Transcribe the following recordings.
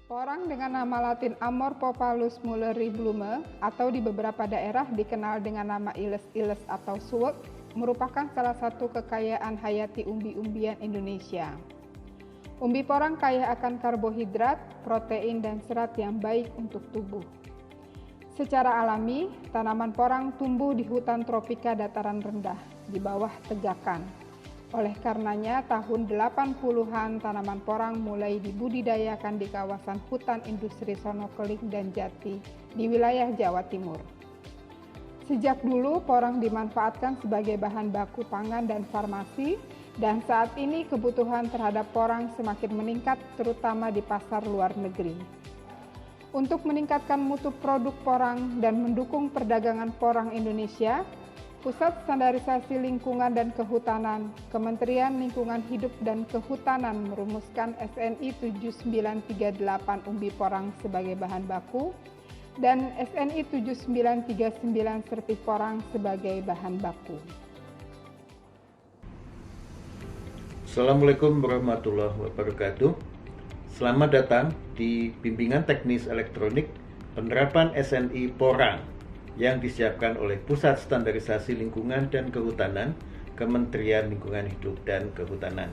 Porang dengan nama latin Amorphophallus mulleri blume atau di beberapa daerah dikenal dengan nama iles-iles atau suwek merupakan salah satu kekayaan hayati umbi-umbian Indonesia. Umbi porang kaya akan karbohidrat, protein, dan serat yang baik untuk tubuh. Secara alami, tanaman porang tumbuh di hutan tropika dataran rendah, di bawah tegakan. Oleh karenanya, tahun 80-an tanaman porang mulai dibudidayakan di kawasan hutan industri Sonokeling dan Jati di wilayah Jawa Timur. Sejak dulu, porang dimanfaatkan sebagai bahan baku pangan dan farmasi, dan saat ini kebutuhan terhadap porang semakin meningkat, terutama di pasar luar negeri. Untuk meningkatkan mutu produk porang dan mendukung perdagangan porang Indonesia, Pusat Standarisasi Lingkungan dan Kehutanan, Kementerian Lingkungan Hidup dan Kehutanan merumuskan SNI 7938 umbi porang sebagai bahan baku dan SNI 7939 sertif porang sebagai bahan baku. Assalamualaikum warahmatullahi wabarakatuh. Selamat datang di bimbingan teknis elektronik penerapan SNI porang yang disiapkan oleh Pusat Standarisasi Lingkungan dan Kehutanan, Kementerian Lingkungan Hidup dan Kehutanan.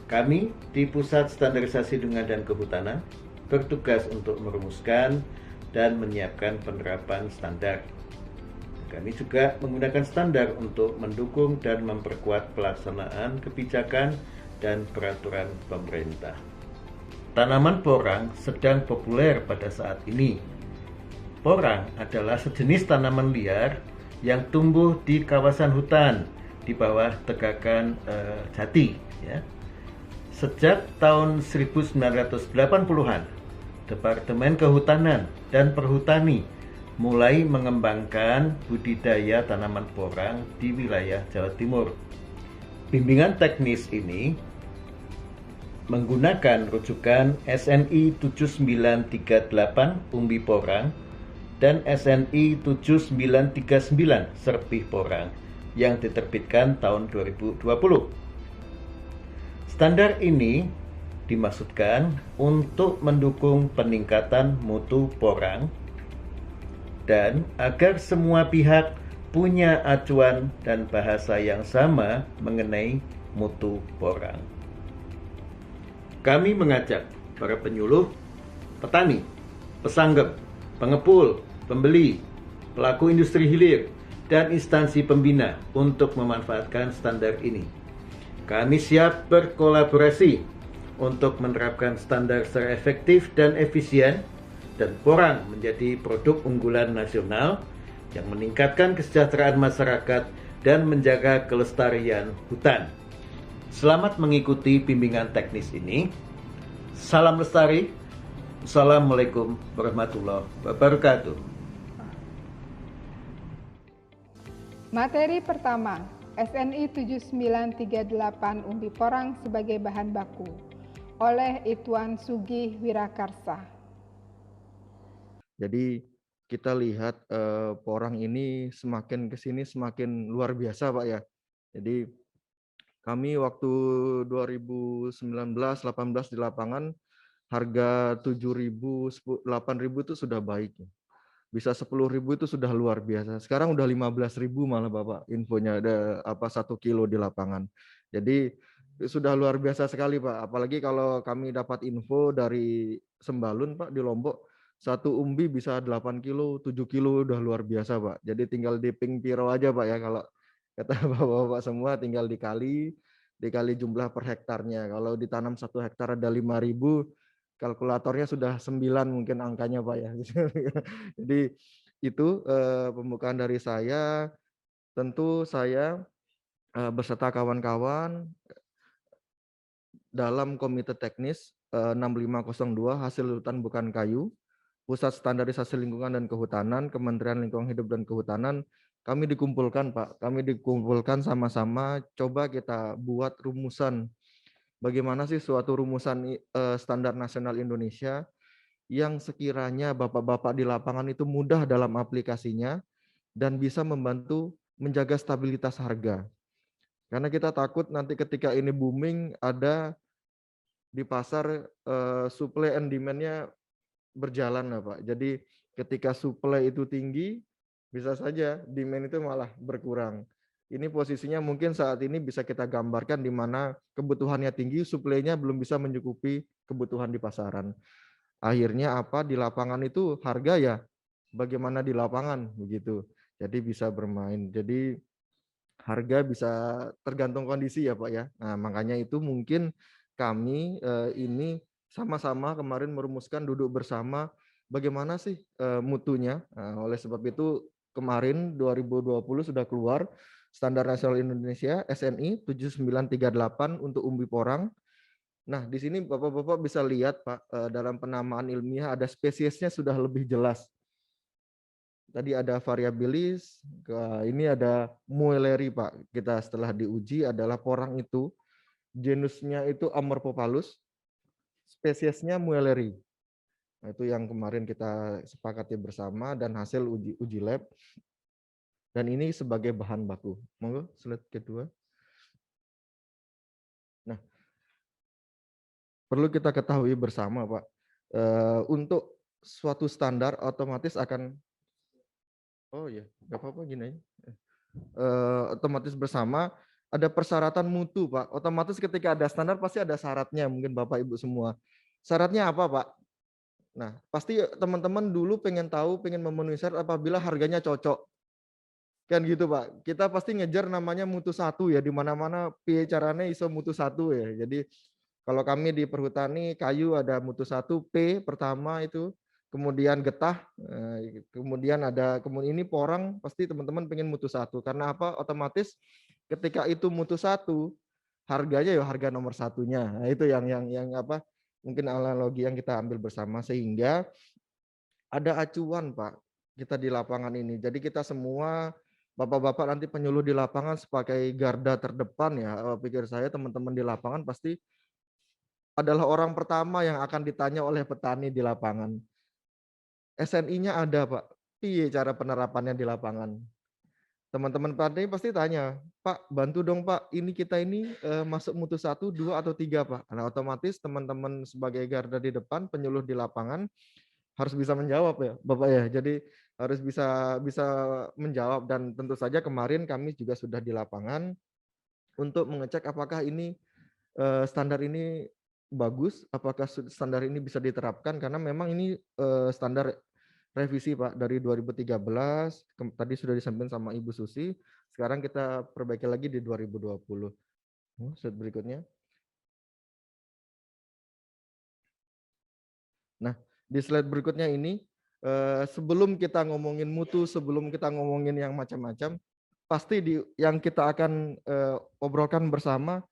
Kami di Pusat Standarisasi Lingkungan dan Kehutanan bertugas untuk merumuskan dan menyiapkan penerapan standar. Kami juga menggunakan standar untuk mendukung dan memperkuat pelaksanaan kebijakan dan peraturan pemerintah. Tanaman porang sedang populer pada saat ini. Porang adalah sejenis tanaman liar yang tumbuh di kawasan hutan di bawah tegakan jati. Ya. Sejak tahun 1980-an, Departemen Kehutanan dan Perhutani mulai mengembangkan budidaya tanaman porang di wilayah Jawa Timur. Bimbingan teknis ini menggunakan rujukan SNI 7938 umbi porang dan SNI 7939 serpih porang yang diterbitkan tahun 2020. Standar ini dimaksudkan untuk mendukung peningkatan mutu porang dan agar semua pihak punya acuan dan bahasa yang sama mengenai mutu porang. Kami mengajak para penyuluh, petani, pesanggep, pengepul, pembeli, pelaku industri hilir, dan instansi pembina untuk memanfaatkan standar ini. Kami siap berkolaborasi untuk menerapkan standar secara efektif dan efisien, dan porang menjadi produk unggulan nasional yang meningkatkan kesejahteraan masyarakat dan menjaga kelestarian hutan. Selamat mengikuti bimbingan teknis ini. Salam lestari. Assalamualaikum warahmatullahi wabarakatuh. Materi pertama, SNI 7938 umbi porang sebagai bahan baku oleh Ituan Sugih Wirakarsa. Jadi kita lihat porang ini semakin kesini semakin luar biasa, Pak ya. Jadi kami waktu 2019-18 di lapangan harga 7.000, 8.000 itu sudah baik. Bisa 10.000 itu sudah luar biasa. Sekarang udah 15.000 malah Bapak infonya ada 1 kilo di lapangan. Jadi sudah luar biasa sekali Pak. Apalagi kalau kami dapat info dari Sembalun Pak di Lombok, satu umbi bisa 8 kilo, 7 kilo udah luar biasa Pak. Jadi tinggal diping piro aja Pak ya, kalau kata Bapak-bapak semua tinggal dikali jumlah per hektarnya. Kalau ditanam 1 hektar ada 5.000, kalkulatornya sudah 9 mungkin angkanya Pak ya. Jadi itu pembukaan dari saya. Tentu saya beserta kawan-kawan dalam komite teknis 6502 hasil hutan bukan kayu, Pusat Standarisasi Lingkungan dan Kehutanan, Kementerian Lingkungan Hidup dan Kehutanan, kami dikumpulkan Pak. Kami dikumpulkan sama-sama coba kita buat rumusan. Bagaimana sih suatu rumusan standar nasional Indonesia yang sekiranya bapak-bapak di lapangan itu mudah dalam aplikasinya dan bisa membantu menjaga stabilitas harga. Karena kita takut nanti ketika ini booming ada di pasar supply and demand-nya berjalan lah Pak. Jadi ketika supply itu tinggi, bisa saja demand itu malah berkurang. Ini posisinya mungkin saat ini bisa kita gambarkan di mana kebutuhannya tinggi, supply-nya belum bisa mencukupi kebutuhan di pasaran. Akhirnya apa, di lapangan itu harga ya bagaimana di lapangan begitu. Jadi bisa bermain. Jadi harga bisa tergantung kondisi ya Pak ya. Nah, makanya itu mungkin kami ini sama-sama kemarin merumuskan duduk bersama bagaimana sih mutunya. Nah, oleh sebab itu kemarin 2020 sudah keluar Standar Nasional Indonesia SNI 7938 untuk umbi porang. Nah, di sini Bapak-bapak bisa lihat Pak, dalam penamaan ilmiah ada spesiesnya sudah lebih jelas. Tadi ada variabilis, ini ada muelleri Pak. Kita setelah diuji adalah porang itu, genusnya itu Amorphophallus, spesiesnya muelleri. Nah, itu yang kemarin kita sepakati bersama dan hasil uji lab. Dan ini sebagai bahan baku. Monggo slide kedua. Nah, perlu kita ketahui bersama Pak, untuk suatu standar otomatis akan, oh ya, nggak apa-apa gini aja. Otomatis bersama ada persyaratan mutu Pak. Otomatis ketika ada standar pasti ada syaratnya, mungkin Bapak Ibu semua. Syaratnya apa Pak? Nah, pasti teman-teman dulu pengen tahu, pengen memenuhi syarat apabila harganya cocok. Kan gitu Pak. Kita pasti ngejar namanya mutu satu ya, di mana-mana piye caranya iso mutu satu ya. Jadi kalau kami di perhutani kayu ada mutu satu P pertama itu, kemudian getah, kemudian ini porang, pasti teman-teman pengen mutu satu. Karena apa? Otomatis ketika itu mutu satu, harganya ya harga nomor satunya. Nah, itu yang apa? Mungkin analogi yang kita ambil bersama sehingga ada acuan Pak kita di lapangan ini. Jadi kita semua Bapak-bapak nanti penyuluh di lapangan sebagai garda terdepan ya. Pikir saya teman-teman di lapangan pasti adalah orang pertama yang akan ditanya oleh petani di lapangan. SNI-nya ada Pak. Piye cara penerapannya di lapangan? Teman-teman petani pasti tanya, Pak bantu dong Pak, ini kita ini masuk mutu 1, 2 atau 3 Pak. Nah otomatis teman-teman sebagai garda di depan, penyuluh di lapangan harus bisa menjawab ya Bapak ya. Jadi harus bisa menjawab dan tentu saja kemarin kami juga sudah di lapangan untuk mengecek apakah ini standar ini bagus, apakah standar ini bisa diterapkan karena memang ini standar revisi Pak dari 2013, tadi sudah disampaikan sama Ibu Susi, sekarang kita perbaiki lagi di 2020. Slide berikutnya. Nah, di slide berikutnya ini, sebelum kita ngomongin mutu, sebelum kita ngomongin yang macam-macam, pasti yang kita akan obrolkan bersama,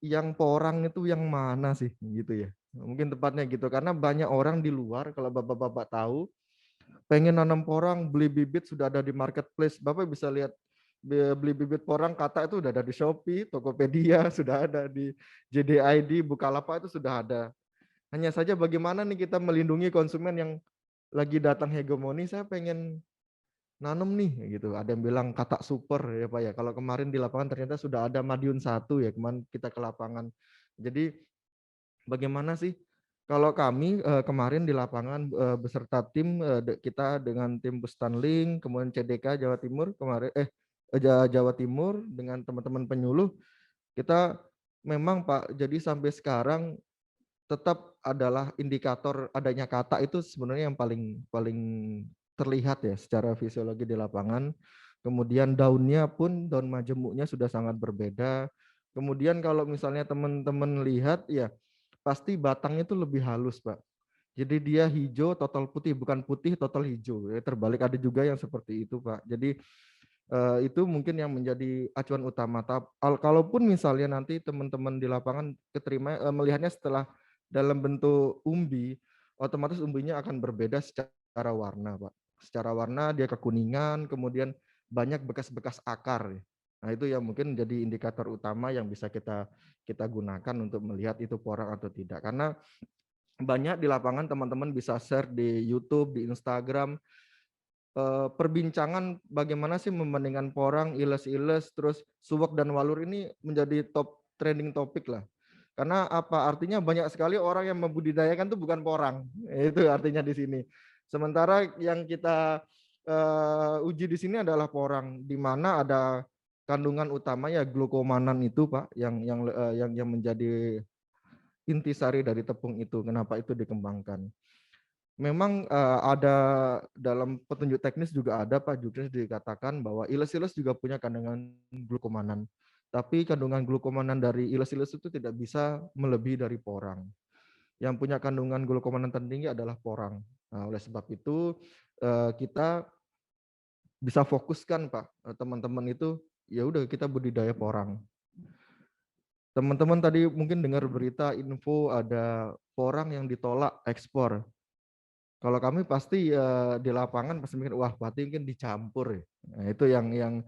yang porang itu yang mana sih gitu ya. Mungkin tepatnya gitu karena banyak orang di luar kalau Bapak-bapak tahu pengen nanam porang beli bibit sudah ada di marketplace. Bapak bisa lihat beli bibit porang kata itu sudah ada di Shopee, Tokopedia, sudah ada di JDID, Bukalapak itu sudah ada. Hanya saja bagaimana nih kita melindungi konsumen yang lagi datang hegemoni, saya pengen nanam nih gitu. Ada yang bilang kata super ya Pak ya. Kalau kemarin di lapangan ternyata sudah ada Madiun 1 ya kemarin kita ke lapangan. Jadi bagaimana sih kalau kami kemarin di lapangan beserta tim kita dengan tim Bustanling, kemudian CDK Jawa Timur kemarin Jawa Timur dengan teman-teman penyuluh kita memang Pak jadi sampai sekarang tetap adalah indikator adanya kata itu sebenarnya yang paling terlihat ya secara fisiologi di lapangan. Kemudian daunnya pun daun majemuknya sudah sangat berbeda. Kemudian kalau misalnya teman-teman lihat ya pasti batangnya itu lebih halus Pak. Jadi dia hijau total putih bukan putih total hijau. Ya, terbalik ada juga yang seperti itu Pak. Jadi itu mungkin yang menjadi acuan utama. Kalaupun misalnya nanti teman-teman di lapangan keterima melihatnya setelah dalam bentuk umbi, otomatis umbinya akan berbeda secara warna, Pak. Secara warna dia kekuningan, kemudian banyak bekas-bekas akar. Nah, itu yang mungkin jadi indikator utama yang bisa kita gunakan untuk melihat itu porang atau tidak. Karena banyak di lapangan teman-teman bisa share di YouTube, di Instagram, perbincangan bagaimana sih membandingkan porang, iles-iles, terus suwak dan walur ini menjadi top trending topik lah. Karena apa? Artinya banyak sekali orang yang membudidayakan itu bukan porang. Itu artinya di sini. Sementara yang kita uji di sini adalah porang, di mana ada kandungan utamanya glukomanan itu, Pak, yang menjadi intisari dari tepung itu. Kenapa itu dikembangkan? Memang ada dalam petunjuk teknis juga ada, Pak Juknis, dikatakan bahwa iles-iles juga punya kandungan glukomanan. Tapi kandungan glukomanan dari iles-iles itu tidak bisa melebihi dari porang. Yang punya kandungan glukomanan tertinggi adalah porang. Nah, oleh sebab itu kita bisa fokuskan, Pak, teman-teman itu ya udah kita budidaya porang. Teman-teman tadi mungkin dengar berita info ada porang yang ditolak ekspor. Kalau kami pasti di lapangan pasti mikir, wah berarti mungkin dicampur ya. Nah, itu yang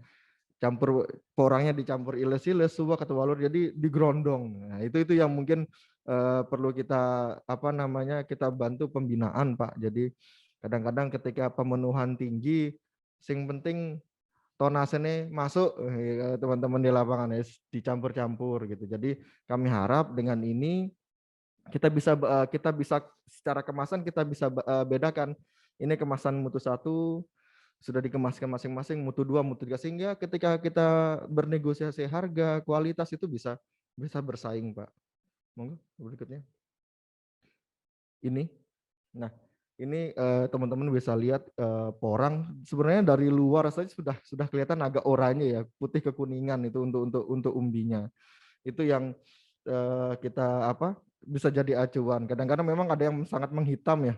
campur porangnya dicampur iles-iles, suwak atau walur, jadi digerondong. Nah, itu yang mungkin perlu kita kita bantu pembinaan, Pak. Jadi kadang-kadang ketika pemenuhan tinggi, sing penting tonasenya masuk, teman-teman di lapangan ya, dicampur-campur gitu. Jadi kami harap dengan ini kita bisa secara kemasan kita bisa bedakan ini kemasan mutu 1 sudah dikemaskan masing-masing, mutu 2, mutu 3, sehingga ketika kita bernegosiasi harga, kualitas itu bisa bersaing, Pak. Monggo berikutnya. Ini. Nah, ini teman-teman bisa lihat porang sebenarnya dari luar saja sudah kelihatan agak oranye ya, putih kekuningan itu untuk umbinya. Itu yang kita bisa jadi acuan. Kadang-kadang memang ada yang sangat menghitam ya,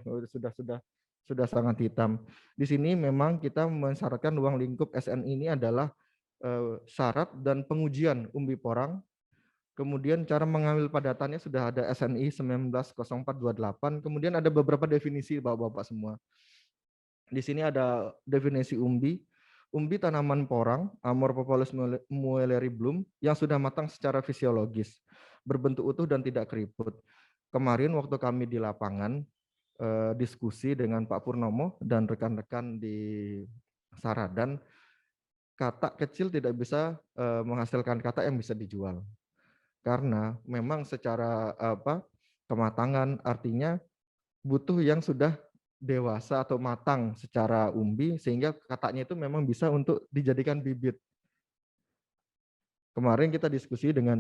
sudah sangat hitam. Di sini memang kita mensyaratkan ruang lingkup SN ini adalah syarat dan pengujian umbi porang. Kemudian cara mengambil padatannya sudah ada SNI 190428. Kemudian ada beberapa definisi Bapak-bapak semua. Di sini ada definisi umbi. Umbi tanaman porang, Amorphophallus muelleri Bloom, yang sudah matang secara fisiologis, berbentuk utuh dan tidak keriput. Kemarin waktu kami di lapangan, diskusi dengan Pak Purnomo dan rekan-rekan di Saradan, katak kecil tidak bisa menghasilkan katak yang bisa dijual. Karena memang secara kematangan artinya butuh yang sudah dewasa atau matang secara umbi sehingga kataknya itu memang bisa untuk dijadikan bibit. Kemarin kita diskusi dengan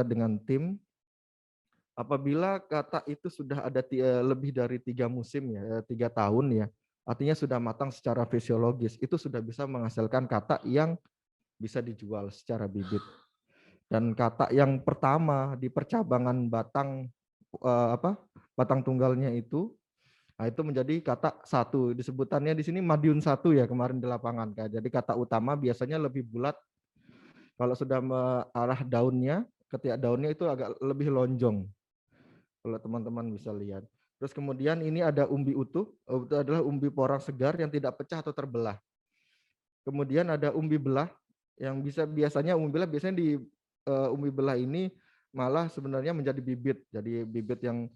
dengan tim, apabila katak itu sudah ada lebih dari 3 musim ya, 3 tahun ya, artinya sudah matang secara fisiologis, itu sudah bisa menghasilkan katak yang bisa dijual secara bibit. Dan katak yang pertama di percabangan batang batang tunggalnya itu, nah itu menjadi katak 1. Disebutannya di sini Madiun 1 ya kemarin di lapangan. Jadi katak utama biasanya lebih bulat. Kalau sudah arah daunnya, ketiak daunnya itu agak lebih lonjong. Kalau teman-teman bisa lihat. Terus kemudian ini ada umbi utuh, itu adalah umbi porang segar yang tidak pecah atau terbelah. Kemudian ada umbi belah yang biasanya umbi belah biasanya di umbi belah ini malah sebenarnya menjadi bibit. Jadi bibit yang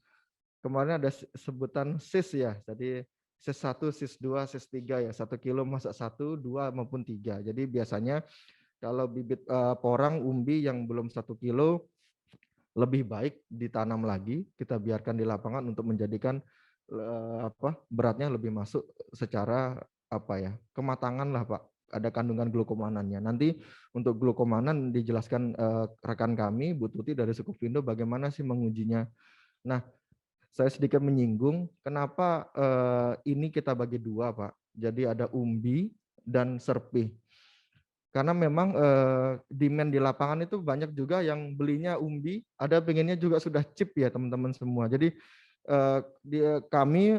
kemarin ada sebutan sis ya. Jadi sis 1, sis 2, sis 3 ya. 1 kilo masak 1, 2 maupun 3. Jadi biasanya kalau bibit porang umbi yang belum 1 kilo lebih baik ditanam lagi, kita biarkan di lapangan untuk menjadikan beratnya lebih masuk secara kematangan lah, Pak. Ada kandungan glukomanannya. Nanti untuk glukomanan dijelaskan rekan kami, Bu Tuti dari Sukovindo, bagaimana sih mengujinya. Nah, saya sedikit menyinggung kenapa ini kita bagi 2, Pak. Jadi ada umbi dan serpih. Karena memang demand di lapangan itu banyak juga yang belinya umbi, ada pengennya juga sudah chip ya teman-teman semua. Jadi kami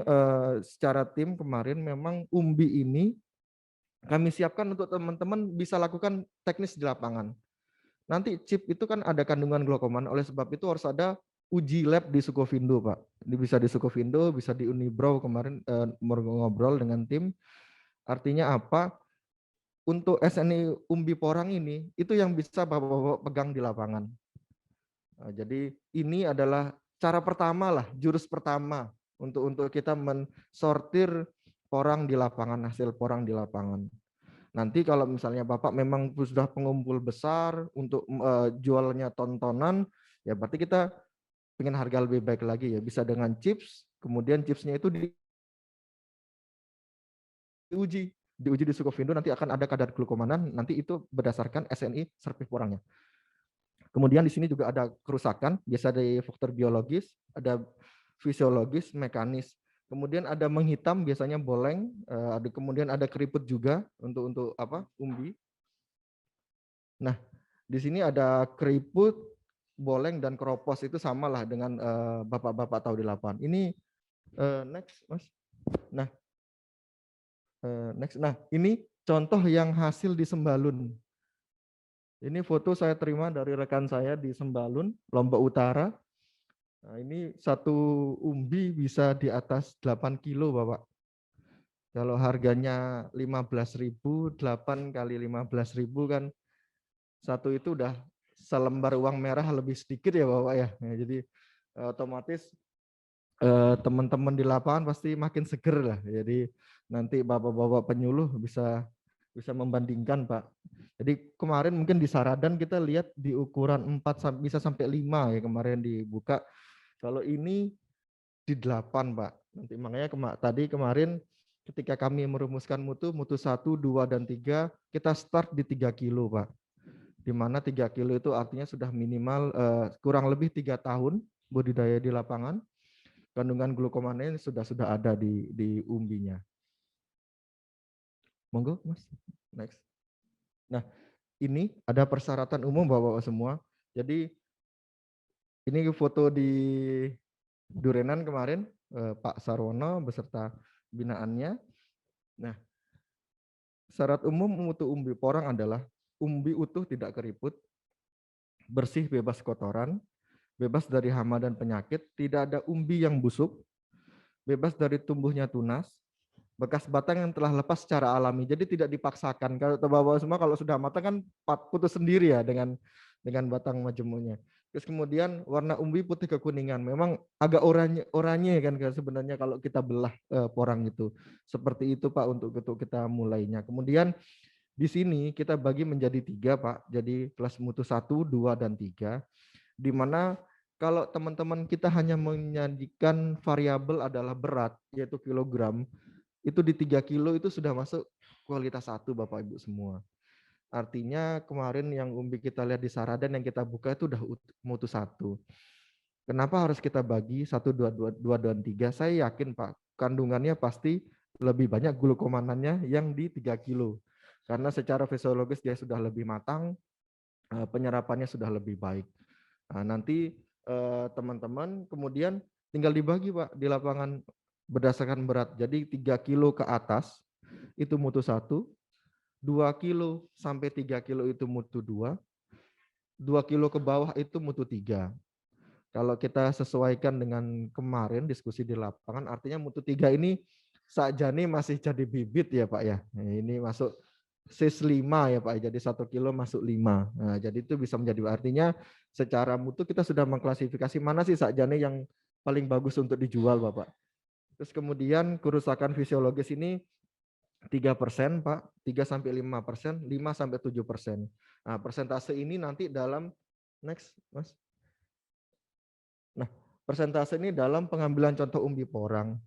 secara tim kemarin memang umbi ini kami siapkan untuk teman-teman bisa lakukan teknis di lapangan. Nanti chip itu kan ada kandungan glukoman, oleh sebab itu harus ada uji lab di Sukovindo, Pak. Bisa di Sukovindo, bisa di Unibrow kemarin ngobrol dengan tim. Artinya apa? Untuk SNI umbi porang ini, itu yang bisa Bapak-bapak pegang di lapangan. Nah, jadi ini adalah cara pertama lah, jurus pertama untuk kita mensortir porang di lapangan, hasil porang di lapangan. Nanti kalau misalnya Bapak memang sudah pengumpul besar untuk jualnya tontonan, ya berarti kita pengen harga lebih baik lagi ya, bisa dengan chips, kemudian chipsnya itu diuji di Sukovindo, nanti akan ada kadar glukomanan, nanti itu berdasarkan SNI serpih porangnya. Kemudian di sini juga ada kerusakan, biasa dari faktor biologis, ada fisiologis, mekanis. Kemudian ada menghitam, biasanya boleng, kemudian ada keriput juga untuk apa? Umbi. Nah, di sini ada keriput, boleng dan keropos, itu samalah dengan bapak-bapak tahu di lapangan. Ini next, Mas. Nah, next. Nah, ini contoh yang hasil di Sembalun. Ini foto saya terima dari rekan saya di Sembalun, Lombok Utara. Nah, ini satu umbi bisa di atas 8 kilo, Bapak. Kalau harganya 15.000, 8 kali 15.000 kan satu itu udah selembar uang merah lebih sedikit ya, Bapak ya. Nah, jadi otomatis teman-teman di lapangan pasti makin seger lah. Jadi nanti bapak-bapak penyuluh bisa membandingkan, Pak. Jadi kemarin mungkin di Saradan kita lihat di ukuran 4 bisa sampai 5 ya kemarin dibuka. Kalau ini di 8, Pak. Nanti makanya tadi kemarin ketika kami merumuskan mutu 1, 2 dan 3, kita start di 3 kilo, Pak. Di mana 3 kilo itu artinya sudah minimal kurang lebih 3 tahun budidaya di lapangan. Kandungan glukomannya sudah ada di umbinya. Monggo, Mas. Next. Nah, ini ada persyaratan umum Bapak-Bapak semua. Jadi ini foto di Durenan kemarin, Pak Sarwono beserta binaannya. Nah, syarat umum mutu umbi porang adalah umbi utuh tidak keriput, bersih bebas kotoran, bebas dari hama dan penyakit, tidak ada umbi yang busuk, bebas dari tumbuhnya tunas, bekas batang yang telah lepas secara alami. Jadi tidak dipaksakan. Kalau Bapak semua kalau sudah matang kan putus sendiri ya dengan batang majemuknya. Terus kemudian warna umbi putih kekuningan. Memang agak oranye kan sebenarnya kalau kita belah porang itu. Seperti itu Pak untuk kita mulainya. Kemudian di sini kita bagi menjadi 3 Pak. Jadi kelas mutu 1, 2 dan 3. Di mana kalau teman-teman kita hanya menyajikan variabel adalah berat yaitu kilogram, itu di 3 kilo itu sudah masuk kualitas 1 Bapak Ibu semua. Artinya kemarin yang umbi kita lihat di Saradan yang kita buka itu udah mutu 1. Kenapa harus kita bagi 1, 2 dan 3? Saya yakin Pak, kandungannya pasti lebih banyak glukomanannya yang di 3 kilo. Karena secara fisiologis dia sudah lebih matang, penyerapannya sudah lebih baik. Nah, nanti teman-teman kemudian tinggal dibagi Pak di lapangan berdasarkan berat. Jadi 3 kilo ke atas itu mutu 1, 2 kilo sampai 3 kilo itu mutu 2, 2 kilo ke bawah itu mutu 3. Kalau kita sesuaikan dengan kemarin diskusi di lapangan, artinya mutu 3 ini sakjane masih jadi bibit ya Pak ya. Nah, ini masuk sis 5 ya Pak, jadi 1 kilo masuk 5. Nah, jadi itu bisa menjadi artinya secara mutu kita sudah mengklasifikasi mana sih sakjane yang paling bagus untuk dijual Bapak. Terus kemudian kerusakan fisiologis ini 3% Pak, 3-5%, 5-7%. Nah, persentase ini nanti dalam next Mas. Nah, persentase ini dalam pengambilan contoh umbi porang.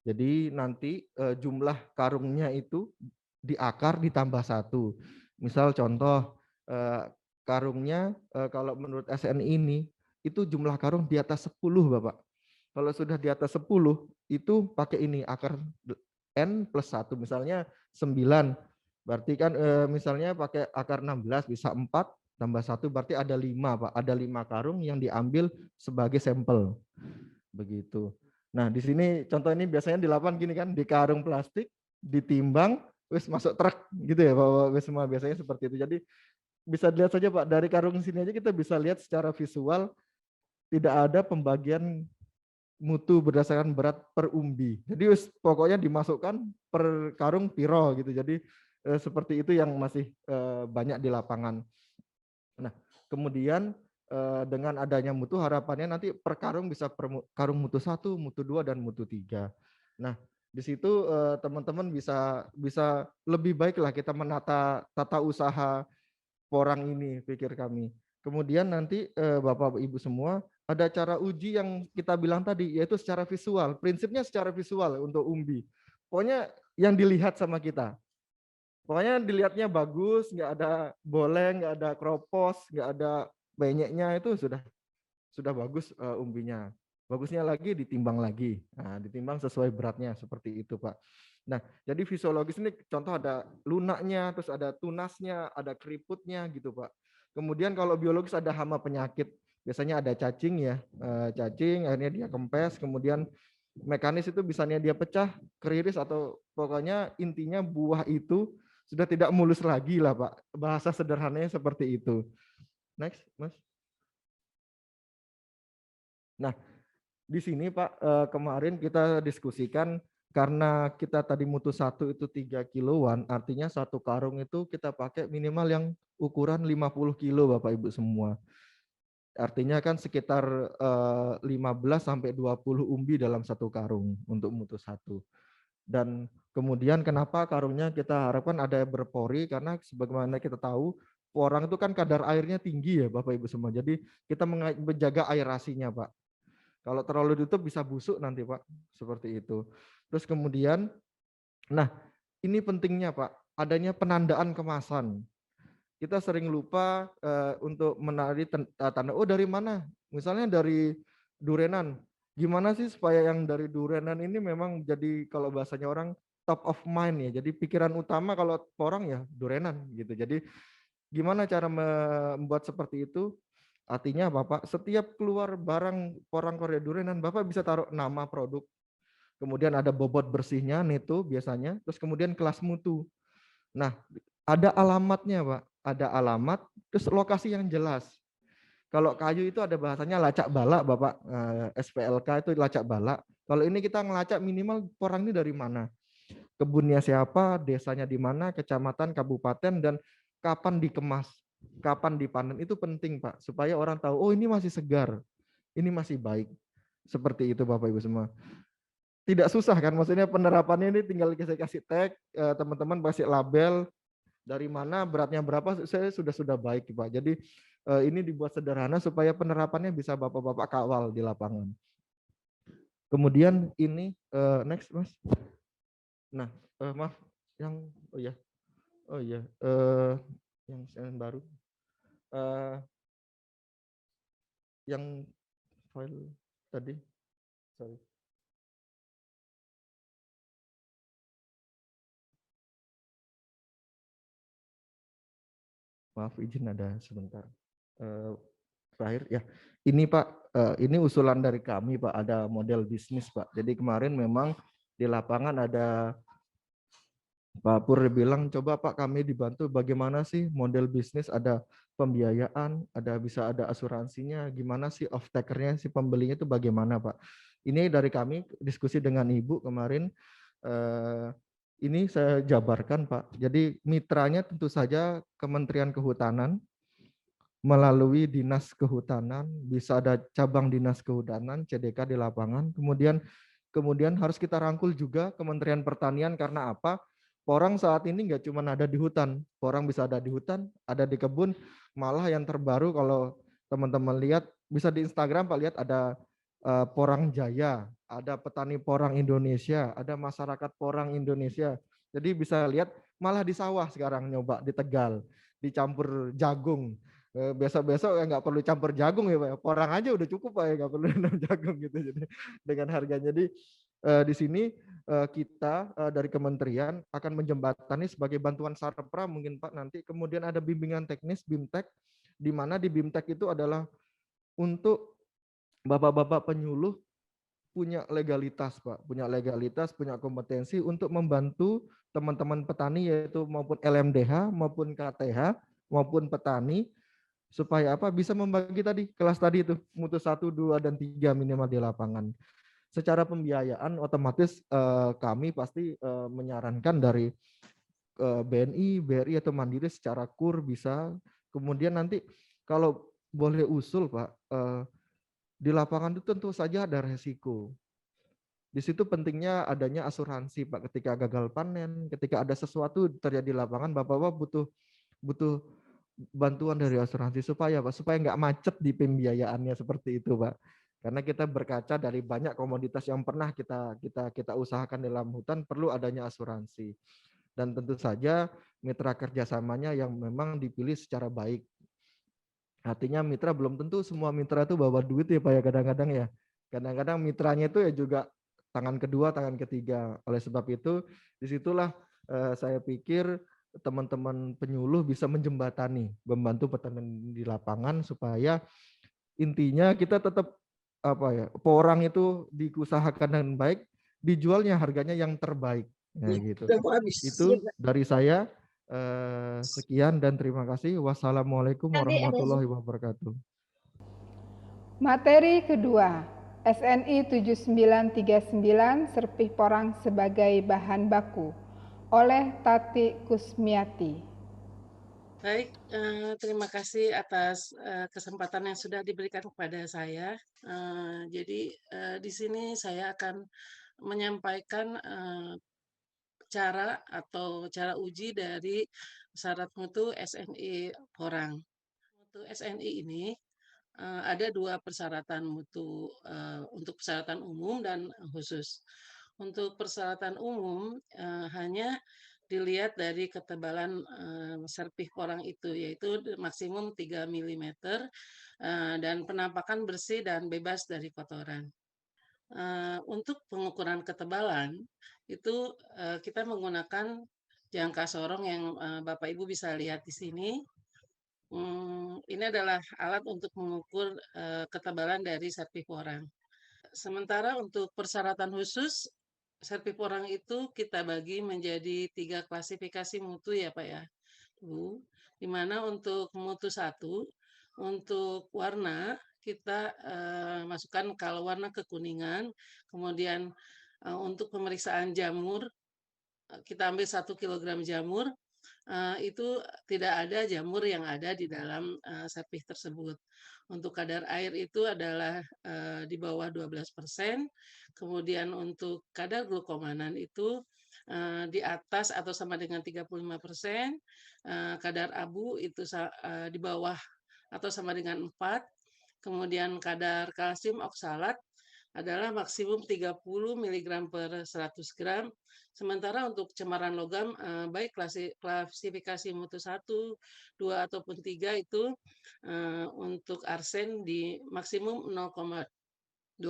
Jadi nanti jumlah karungnya itu di akar ditambah 1. Misal contoh karungnya kalau menurut SNI ini itu jumlah karung di atas 10 Bapak. Kalau sudah di atas 10 itu pakai ini akar N plus 1 misalnya 9. Berarti kan misalnya pakai akar 16 bisa 4 tambah 1 berarti ada 5 Pak. Ada 5 karung yang diambil sebagai sampel. Begitu. Nah, di sini contoh ini biasanya di lapangan gini kan, di karung plastik, ditimbang, wis masuk truk gitu ya Bapak semua biasanya seperti itu. Jadi bisa dilihat saja Pak, dari karung sini aja kita bisa lihat secara visual tidak ada pembagian mutu berdasarkan berat per umbi. Jadi pokoknya dimasukkan per karung piro gitu. Jadi seperti itu yang masih banyak di lapangan. Nah, kemudian dengan adanya mutu harapannya nanti per karung bisa per karung mutu 1, mutu 2 dan mutu 3. Nah, di situ teman-teman bisa lebih baik lah kita menata tata usaha porang ini pikir kami. Kemudian nanti Bapak Ibu semua ada cara uji yang kita bilang tadi, yaitu secara visual. Prinsipnya secara visual untuk umbi. Pokoknya yang dilihat sama kita. Pokoknya dilihatnya bagus, nggak ada boleng, nggak ada kropos, nggak ada benyeknya, itu sudah bagus umbinya. Bagusnya lagi ditimbang lagi. Nah, ditimbang sesuai beratnya seperti itu, Pak. Nah, jadi fisiologis ini contoh ada lunaknya, terus ada tunasnya, ada keriputnya gitu, Pak. Kemudian kalau biologis ada hama penyakit. Biasanya ada cacing ya, cacing akhirnya dia kempes, kemudian mekanis itu bisanya dia pecah, keriris atau pokoknya intinya buah itu sudah tidak mulus lagi lah, Pak. Bahasa sederhananya seperti itu. Next, Mas. Nah, di sini Pak, kemarin kita diskusikan karena kita tadi mutu satu itu 3 kiloan, artinya satu karung itu kita pakai minimal yang ukuran 50 kilo Bapak Ibu semua. Artinya kan sekitar 15 sampai 20 umbi dalam satu karung untuk mutu satu. Dan kemudian kenapa karungnya kita harapkan ada berpori, karena sebagaimana kita tahu porang itu kan kadar airnya tinggi ya Bapak Ibu semua. Jadi kita menjaga aerasinya Pak. Kalau terlalu ditutup bisa busuk nanti Pak, seperti itu. Terus kemudian, nah ini pentingnya Pak, adanya penandaan kemasan. Kita sering lupa untuk menarik tanda, oh dari mana? Misalnya dari durenan. Gimana sih supaya yang dari durenan ini memang jadi kalau bahasanya orang top of mind ya. Jadi pikiran utama kalau porang ya durenan gitu. Jadi gimana cara membuat seperti itu? Artinya Bapak, setiap keluar barang porang Korea durenan, Bapak bisa taruh nama produk. Kemudian ada bobot bersihnya, neto biasanya. Terus kemudian kelas mutu. Nah, ada alamatnya Pak. Ada alamat, terus lokasi yang jelas. Kalau kayu itu ada bahasanya lacak balak Bapak. SPLK itu lacak balak. Kalau ini kita ngelacak minimal porang ini dari mana. Kebunnya siapa, desanya di mana, kecamatan, kabupaten, dan kapan dikemas. Kapan dipanen itu penting Pak, supaya orang tahu oh ini masih segar, ini masih baik. Seperti itu Bapak Ibu semua. Tidak susah kan, maksudnya penerapannya ini tinggal saya kasih tag, teman-teman kasih label dari mana, beratnya berapa, saya sudah baik Pak. Jadi ini dibuat sederhana supaya penerapannya bisa Bapak-bapak kawal di lapangan. Kemudian ini next Mas. Nah, maaf yang yang baru. Yang file tadi, sorry. Maaf izin ada sebentar. Terakhir ya, ini Pak, ini usulan dari kami Pak, ada model bisnis Pak. Jadi kemarin memang di lapangan ada Pak Pur bilang, coba Pak kami dibantu bagaimana sih model bisnis, ada pembiayaan, bisa ada asuransinya, gimana sih off takernya si pembelinya itu bagaimana Pak. Ini dari kami diskusi dengan Ibu kemarin, ini saya jabarkan Pak. Jadi mitranya tentu saja Kementerian Kehutanan, melalui Dinas Kehutanan, bisa ada cabang Dinas Kehutanan, CDK di lapangan, kemudian harus kita rangkul juga Kementerian Pertanian, karena apa? Porang saat ini nggak cuma ada di hutan, porang bisa ada di hutan, ada di kebun, malah yang terbaru kalau teman-teman lihat, bisa di Instagram Pak lihat ada Porang Jaya, ada petani porang Indonesia, ada masyarakat porang Indonesia. Jadi bisa lihat malah di sawah sekarang nyoba di Tegal, dicampur jagung. Besok-besok ya nggak perlu campur jagung ya Pak, porang aja udah cukup Pak ya, nggak perlu nanam jagung gitu. Jadi dengan harganya. Jadi di sini kita dari kementerian akan menjembatani sebagai bantuan sarpra mungkin Pak nanti. Kemudian ada bimbingan teknis BIMTEK, di mana di BIMTEK itu adalah untuk bapak-bapak penyuluh punya legalitas Pak, punya kompetensi untuk membantu teman-teman petani, yaitu maupun LMDH maupun KTH maupun petani, supaya apa bisa membagi tadi kelas tadi itu mutu 1, 2, dan 3 minimal di lapangan. Secara pembiayaan otomatis kami pasti menyarankan dari BNI, BRI atau Mandiri secara KUR bisa. Kemudian nanti kalau boleh usul Pak, di lapangan itu tentu saja ada resiko. Di situ pentingnya adanya asuransi Pak, ketika gagal panen, ketika ada sesuatu terjadi di lapangan, Bapak-bapak butuh bantuan dari asuransi supaya Pak, supaya nggak macet di pembiayaannya seperti itu Pak. Karena kita berkaca dari banyak komoditas yang pernah kita usahakan dalam hutan, perlu adanya asuransi. Dan tentu saja mitra kerjasamanya yang memang dipilih secara baik. Artinya mitra belum tentu semua mitra itu bawa duit ya Pak ya, kadang-kadang ya. Kadang-kadang mitranya itu ya juga tangan kedua, tangan ketiga. Oleh sebab itu, disitulah saya pikir teman-teman penyuluh bisa menjembatani, membantu petani di lapangan supaya intinya kita tetap apa ya, porang itu diusahakan dengan baik, dijualnya harganya yang terbaik. Ya, gitu. Udah mau habis. Itu dari saya. Sekian dan terima kasih. Wassalamualaikum warahmatullahi wabarakatuh. Materi kedua, SNI 7939 Serpih Porang sebagai bahan baku oleh Tati Kusmiati. Baik, terima kasih atas kesempatan yang sudah diberikan kepada saya. Jadi di sini saya akan menyampaikan cara atau cara uji dari syarat mutu SNI Porang. Mutu SNI ini ada 2 persyaratan mutu untuk persyaratan umum dan khusus. Untuk persyaratan umum hanya dilihat dari ketebalan serpih porang itu, yaitu maksimum 3 mm dan penampakan bersih dan bebas dari kotoran. Untuk pengukuran ketebalan itu kita menggunakan jangka sorong yang Bapak Ibu bisa lihat di sini. Ini adalah alat untuk mengukur ketebalan dari serpih porang. Sementara untuk persyaratan khusus, serpih porang itu kita bagi menjadi 3 klasifikasi mutu ya Pak ya, Bu. Di mana untuk mutu 1, untuk warna kita masukkan kalau warna kekuningan, kemudian untuk pemeriksaan jamur, kita ambil 1 kilogram jamur, itu tidak ada jamur yang ada di dalam serpih tersebut. Untuk kadar air itu adalah di bawah 12%, kemudian untuk kadar glukomanan itu di atas atau sama dengan 35%, kadar abu itu di bawah atau sama dengan 4, kemudian kadar kalsium oksalat adalah maksimum 30 mg per 100 gram. Sementara untuk cemaran logam, baik klasifikasi mutu 1, 2, ataupun 3 itu untuk arsen di maksimum 0,25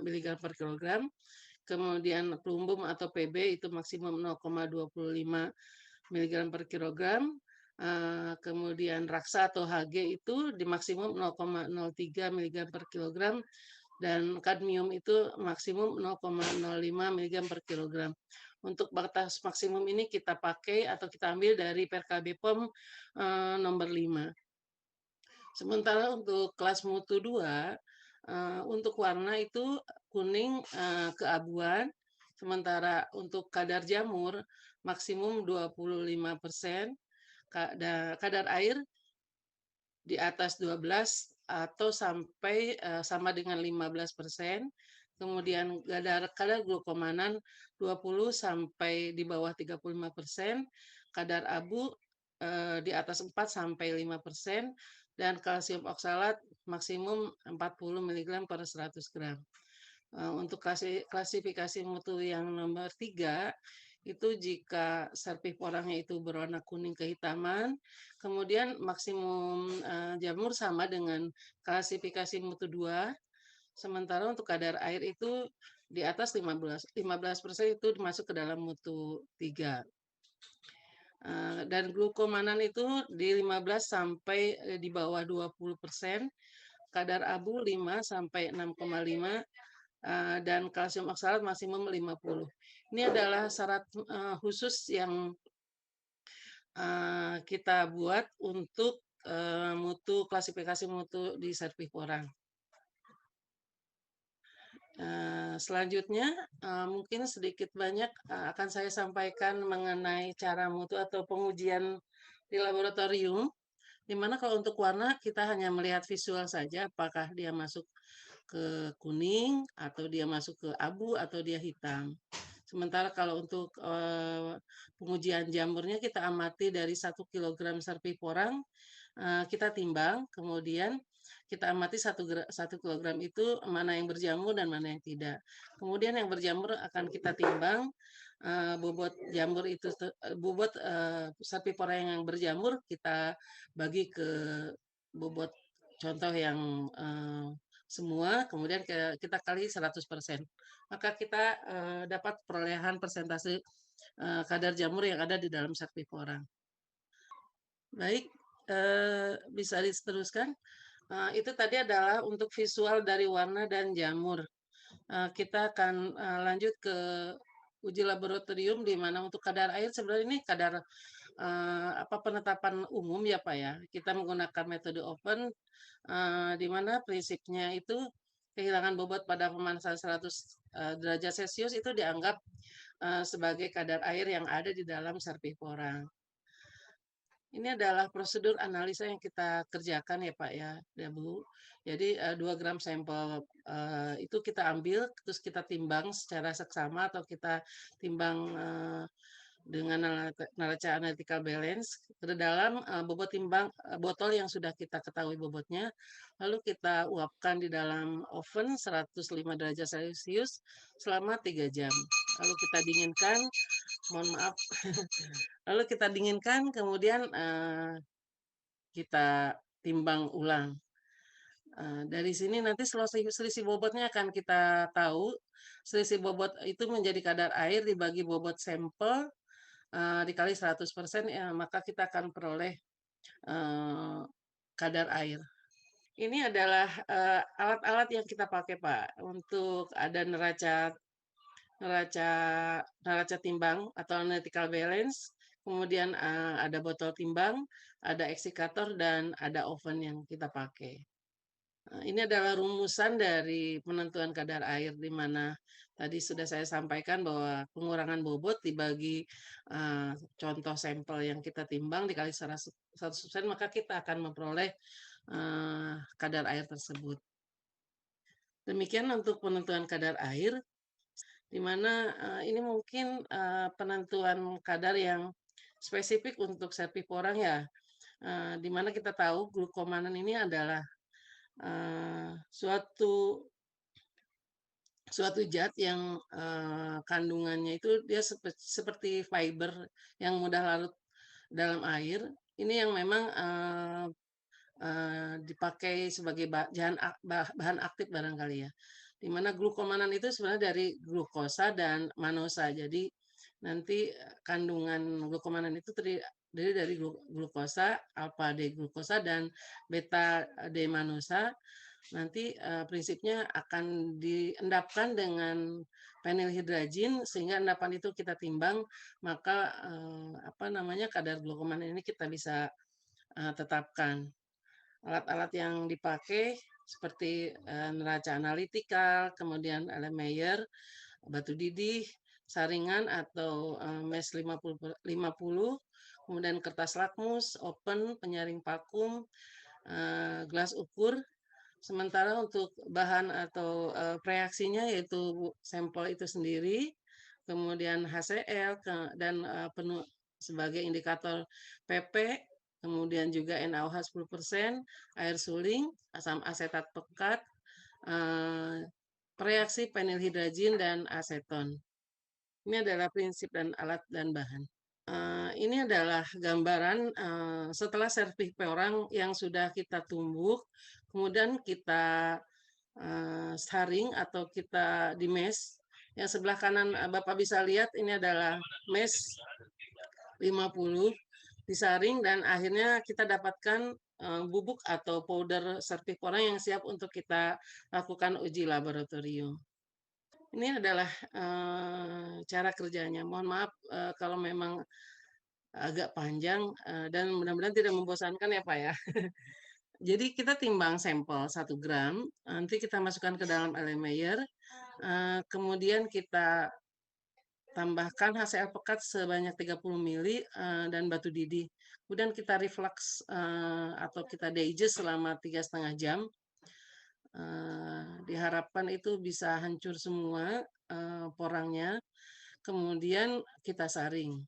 mg per kilogram. Kemudian plumbum atau PB itu maksimum 0,25 mg per kilogram. Kemudian raksa atau Hg itu di maksimum 0,03 mg per kilogram dan kadmium itu maksimum 0,05 mg per kilogram. Untuk batas maksimum ini kita pakai atau kita ambil dari PRKB POM nomor 5. Sementara untuk kelas mutu 2, untuk warna itu kuning keabuan, sementara untuk kadar jamur maksimum 25%, kadar air di atas 12 atau sampai sama dengan 15%, kemudian kadar glukomanan 20 sampai di bawah 35%, kadar abu di atas 4 sampai 5%, dan kalsium oksalat maksimum 40 mg per 100 gram. Untuk klasifikasi mutu yang nomor 3, itu jika serpih porangnya itu berwarna kuning kehitaman, kemudian maksimum jamur sama dengan klasifikasi mutu 2, sementara untuk kadar air itu di atas 15% itu masuk ke dalam mutu 3. Dan glukomanan itu di 15 sampai di bawah 20%, kadar abu 5 sampai 6,5, dan kalsium oksalat maksimum 50. Ini adalah syarat khusus yang kita buat untuk mutu klasifikasi mutu di serpih porang. Selanjutnya mungkin sedikit banyak akan saya sampaikan mengenai cara mutu atau pengujian di laboratorium, di mana kalau untuk warna kita hanya melihat visual saja apakah dia masuk ke kuning atau dia masuk ke abu atau dia hitam. Sementara kalau untuk pengujian jamurnya kita amati dari 1 kilogram serpi porang, kita timbang, kemudian kita amati 1 kilogram itu mana yang berjamur dan mana yang tidak. Kemudian yang berjamur akan kita timbang, bobot jamur itu bobot serpi porang yang berjamur kita bagi ke bobot contoh yang semua, kemudian kita kali 100%. Maka kita dapat perolehan persentase kadar jamur yang ada di dalam serpi porang. Baik, bisa diteruskan. Itu tadi adalah untuk visual dari warna dan jamur. Kita akan lanjut ke uji laboratorium di mana untuk kadar air sebenarnya ini kadar penetapan umum ya Pak ya. Kita menggunakan metode oven di mana prinsipnya itu kehilangan bobot pada pemanasan 100 derajat Celcius itu dianggap sebagai kadar air yang ada di dalam serpi porang. Ini adalah prosedur analisa yang kita kerjakan ya Pak ya Bu. Jadi 2 gram sampel itu kita ambil, terus kita timbang secara seksama atau kita timbang dengan neraca analytical balance ke dalam bobot timbang botol yang sudah kita ketahui bobotnya, lalu kita uapkan di dalam oven 105 derajat Celcius selama 3 jam. Lalu kita dinginkan, mohon maaf, lalu kita dinginkan kemudian kita timbang ulang. Dari sini nanti selisih bobotnya akan kita tahu. Selisih bobot itu menjadi kadar air dibagi bobot sampel dikali 100%, ya, maka kita akan peroleh kadar air. Ini adalah alat-alat yang kita pakai Pak untuk ada neraca timbang atau analytical balance, kemudian ada botol timbang, ada eksikator dan ada oven yang kita pakai. Ini adalah rumusan dari penentuan kadar air di mana tadi sudah saya sampaikan bahwa pengurangan bobot dibagi contoh sampel yang kita timbang dikali 100%, maka kita akan memperoleh kadar air tersebut. Demikian untuk penentuan kadar air, di mana ini mungkin penentuan kadar yang spesifik untuk serpi porang ya, di mana kita tahu glukomanan ini adalah suatu zat yang kandungannya itu dia seperti fiber yang mudah larut dalam air. Ini yang memang dipakai sebagai bahan aktif barangkali ya. Di mana glukomanan itu sebenarnya dari glukosa dan manosa. Jadi nanti kandungan glukomanan itu terdiri dari glukosa, alfa D glukosa dan beta D manosa. Nanti prinsipnya akan diendapkan dengan penilhidrazin sehingga endapan itu kita timbang, maka kadar glukomanan ini kita bisa tetapkan. Alat-alat yang dipakai seperti neraca analitikal, kemudian Erlenmeyer, batu didih, saringan atau mes 50, kemudian kertas lakmus, oven, penyaring vakum, gelas ukur. Sementara untuk bahan atau reaksinya yaitu sampel itu sendiri, kemudian HCl dan penuh sebagai indikator PP, kemudian juga NaOH 10%, air suling, asam asetat pekat, reaksi penilhidrazin dan aseton. Ini adalah prinsip dan alat dan bahan. Ini adalah gambaran setelah serpi porang yang sudah kita tumbuk, kemudian kita saring atau kita di mesh. Yang sebelah kanan Bapak bisa lihat ini adalah mesh 50 disaring dan akhirnya kita dapatkan bubuk atau powder serpi porang yang siap untuk kita lakukan uji laboratorium. Ini adalah cara kerjanya. Mohon maaf kalau memang agak panjang dan mudah-mudahan tidak membosankan ya Pak ya. Jadi kita timbang sampel 1 gram, nanti kita masukkan ke dalam Erlenmeyer, kemudian kita tambahkan HCl pekat sebanyak 30 ml dan batu didih. Kemudian kita reflux atau kita digest selama 3,5 jam. Diharapkan itu bisa hancur semua porangnya. kemudian kita saring.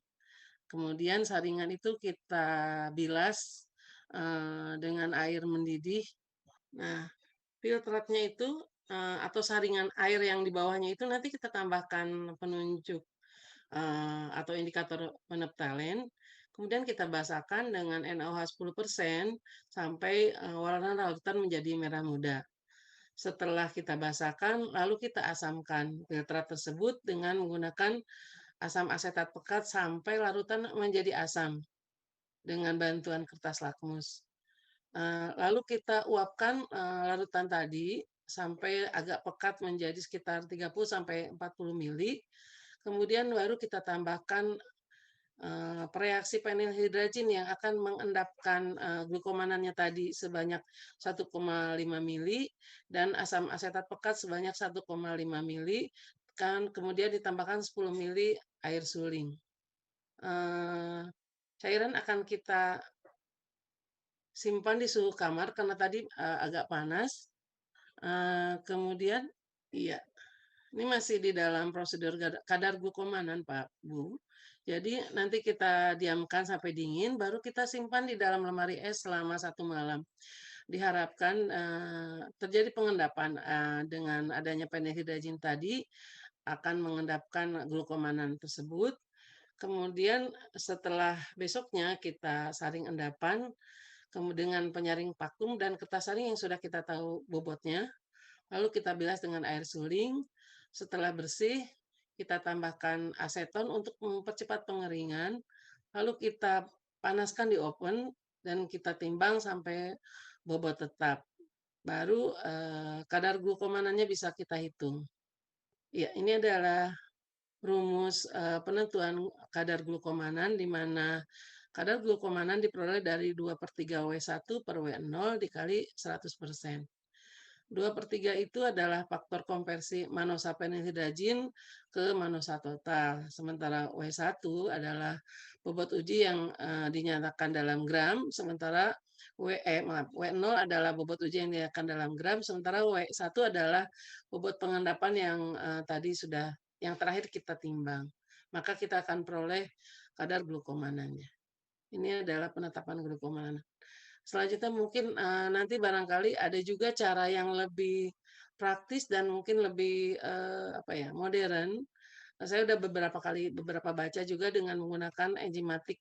Kemudian saringan itu kita bilas dengan air mendidih. Nah, filtratnya itu atau saringan air yang di bawahnya itu nanti kita tambahkan penunjuk atau indikator peneptalen. Kemudian kita basahkan dengan NaOH 10% sampai warna lautan menjadi merah muda. Setelah kita basahkan, lalu kita asamkan filtrat tersebut dengan menggunakan asam asetat pekat sampai larutan menjadi asam dengan bantuan kertas lakmus. Lalu kita uapkan larutan tadi sampai agak pekat menjadi sekitar 30 sampai 40 mili. Kemudian baru kita tambahkan reaksi penilhidrazin yang akan mengendapkan glukomanannya tadi sebanyak 1,5 mili dan asam asetat pekat sebanyak 1,5 mili. Kemudian ditambahkan 10 mili air suling. Cairan akan kita simpan di suhu kamar karena tadi agak panas. Kemudian, iya, ini masih di dalam prosedur kadar glukomanan, Pak, Bu. Jadi nanti kita diamkan sampai dingin, baru kita simpan di dalam lemari es selama 1 malam. Diharapkan terjadi pengendapan dengan adanya penilhidrazin tadi akan mengendapkan glukomanan tersebut. Kemudian setelah besoknya kita saring endapan, kemudian dengan penyaring vakum dan kertas saring yang sudah kita tahu bobotnya, lalu kita bilas dengan air suling. Setelah bersih, kita tambahkan aseton untuk mempercepat pengeringan, lalu kita panaskan di oven dan kita timbang sampai bobot tetap. Baru kadar glukomanannya bisa kita hitung. Ya, ini adalah rumus penentuan kadar glukomanan di mana kadar glukomanan diperoleh dari 2/3 W1 per W0 dikali 100%. 2/3 itu adalah faktor konversi manosa penilhidrazin ke manosa total. Sementara W1 adalah bobot uji yang dinyatakan dalam gram, sementara W0 adalah bobot uji yang dinyatakan dalam gram, sementara W1 adalah bobot pengendapan yang tadi sudah yang terakhir kita timbang. Maka kita akan peroleh kadar glukomanannya. Ini adalah penetapan glukomanan. Selanjutnya mungkin nanti barangkali ada juga cara yang lebih praktis dan mungkin lebih modern. Saya udah beberapa baca juga dengan menggunakan enzimatik,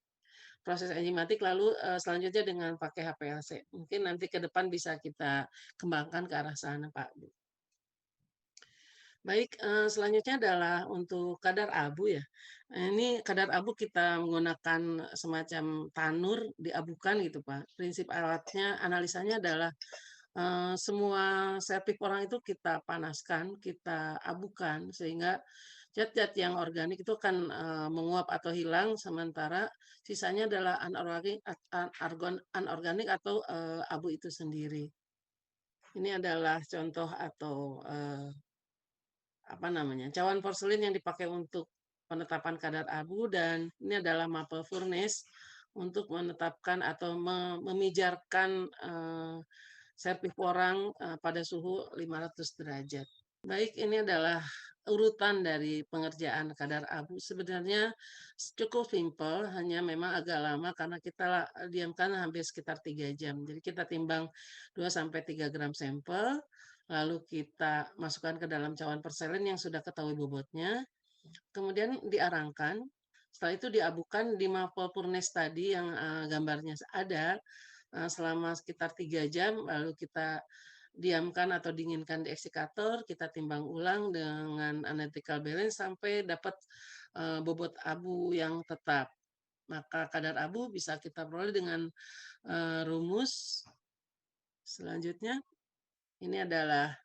proses enzimatik, lalu selanjutnya dengan pakai HPLC. Mungkin nanti ke depan bisa kita kembangkan ke arah sana, Pak. Baik, selanjutnya adalah untuk kadar abu ya. Ini kadar abu kita menggunakan semacam tanur diabukan gitu, Pak. Prinsip alatnya, analisanya adalah semua serpik orang itu kita panaskan, kita abukan sehingga zat-zat yang organik itu akan menguap atau hilang, sementara sisanya adalah anorganik atau abu itu sendiri. Ini adalah contoh atau cawan porselin yang dipakai untuk penetapan kadar abu, dan ini adalah maple furnace untuk menetapkan atau memijarkan serpik porang pada suhu 500 derajat. Baik, ini adalah urutan dari pengerjaan kadar abu. Sebenarnya cukup simpel, hanya memang agak lama karena kita diamkan hampir sekitar 3 jam. Jadi kita timbang 2-3 gram sampel, lalu kita masukkan ke dalam cawan porselin yang sudah ketahui bobotnya, kemudian diarangkan. Setelah itu diabukan di maple furnace tadi yang gambarnya ada selama sekitar 3 jam, lalu kita diamkan atau dinginkan di eksikator, kita timbang ulang dengan analytical balance sampai dapat bobot abu yang tetap. Maka kadar abu bisa kita peroleh dengan rumus. Selanjutnya, ini adalah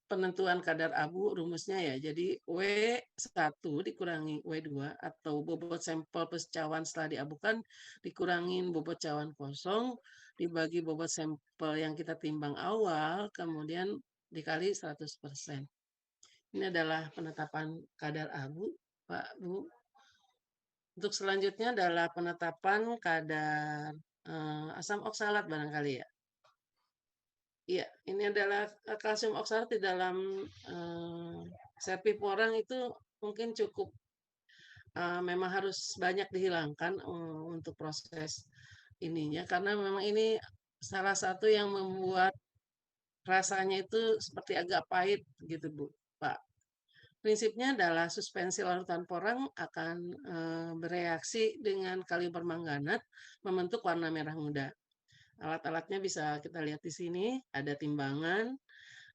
penentuan kadar abu, rumusnya ya. Jadi W1 dikurangi W2 atau bobot sampel plus cawan setelah diabukan dikurangin bobot cawan kosong dibagi bobot sampel yang kita timbang awal, kemudian dikali 100%. Ini adalah penetapan kadar abu, Pak, Bu. Untuk selanjutnya adalah penetapan kadar asam oksalat barangkali ya. Iya, ini adalah kalsium oksalat di dalam serpik porang itu mungkin cukup memang harus banyak dihilangkan untuk proses ininya, karena memang ini salah satu yang membuat rasanya itu seperti agak pahit gitu Bu, Pak. Prinsipnya adalah suspensi larutan porang akan bereaksi dengan kalium permanganat membentuk warna merah muda. Alat-alatnya bisa kita lihat di sini, ada timbangan,